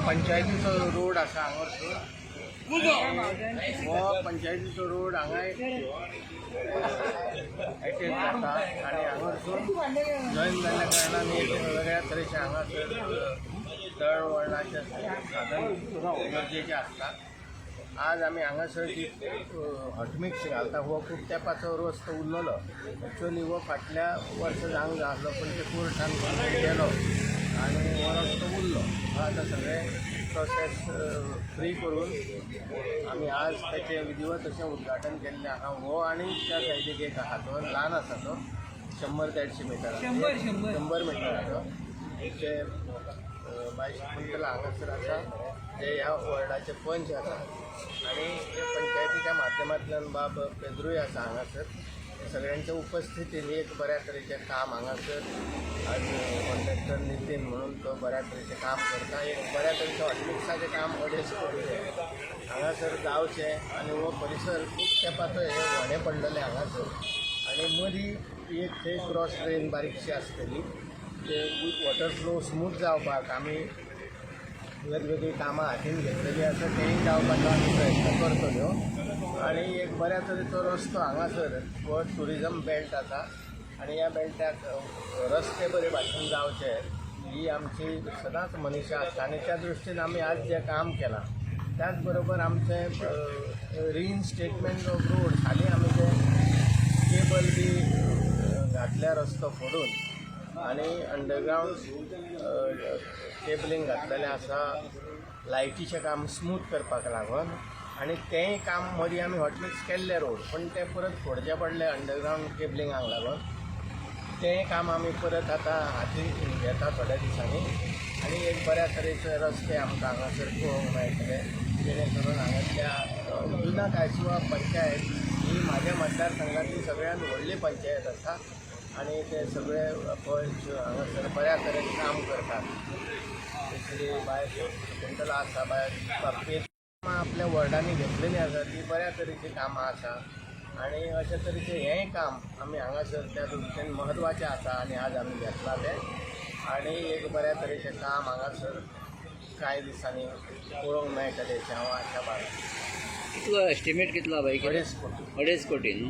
पंचायतीचो road आसा हांगसर हो पंचायतीचो रोड हांगा एटेच जाता आनी हांगसून जॉईन जाल्ल्या कारणान एक वेगळ्या तरेचे हांगासर दळणवळणाचें साधन गरजेचें आसता. आज आमी हांगासर जी हॉटमिक्स घालता हो खूब तेंपाचो रस्तो उरलेलो. एक्चुअली हो फाटल्या वर्सा जावंक जाय आसलो पण ते कोर्टान गेलो आनी हो रस्तो उरलो. आतां सगळें प्रोसेस फ्री करून आमी आज त्याचें विधिवत अशें उद्घाटन केल्लें आहा. हो आनी त्या सायडीक एक आहा तो ल्हान आसा तो 100-150 मिटर 100 मिटराचो ते 22 क्विंटल हांगासर आसा जे ह्या वॉर्डाचे पंच आसा आनी ते पंचायतीच्या माध्यमांतल्यान बाब पेद्रूय आसा हांगासर. सगळ्यांच्या उपस्थितीन एक बऱ्या तरेचें काम हांगासर आज कॉन्ट्रॅक्टर नितीन म्हणून तो बऱ्या तरेचें काम करता. एक बऱ्या तरेचें हॉटमिक्साचें काम अडेच हांगासर जावचें आनी हो परिसर खूब तेंपाचो हे व्हडें पडलेलें हांगासर आनी मदीं एक थंय क्रॉस ड्रेन बारीकशी आसतली ते वॉटर फ्लो स्मूथ जावपाक आमी वेगवेगळी कामां हातीन घेतलेलीं आसा तेंय जावपाचो आमी प्रयत्न करतल्यो. आनी एक बऱ्या तरेचो रस्तो हांगासर हो ट्युरिजम बेल्ट आसा आनी ह्या बेल्टाक रस्ते बरे भाशेन जावचे ही आमची सदांच मनीशा आसता आनी त्या दृश्टीन आमी आज जें काम केलां त्याच बरोबर आमचें रिइनस्टेटमेंट ऑफ रोड हालीं आमी तें केबल बी घातल्या रस्तो फोडून आनी अंडरग्रावंड केबलिंग घातलेलें आसा लायटीचें काम स्मूथ करपाक लागून आनी तेंय काम मदीं आमी हॉटमिक्स केल्ले रोड पण ते परत फोडचे पडले अंडरग्रावंड केबलिंगाक लागून. तें काम आमी परत आतां हातीन घेता थोड्या दिसांनी आनी एक बऱ्या तरेचे रस्ते आमकां हांगासर पळोवंक मेळटले जेणे करून हांगासल्या जुना कांयसुवा पंचायत ही म्हाज्या मतदारसंघांतली सगळ्यांत व्हडली पंचायत आसा आनी ते सगळे पंच हांगासर बऱ्या तरेन काम करतात. दुसरी भायर शकुंतला आसा भायर आपल्या वॉर्डांनी घेतलेलीं आसा ती बऱ्या तरेची कामां आसा आनी अशे तरेचें हेंय काम आमी हांगासर त्या दृश्टीन म्हत्वाचें आसा आनी आज आमी घेतला तें आनी एक बऱ्या तरेचें काम हांगासर कांय दिसांनी पळोवंक मेळटलें हांव आशा बाळगतां. कितलो एस्टिमेट कितलो बाई? 2.5 कोटी. 2.5 कोटी न्हू.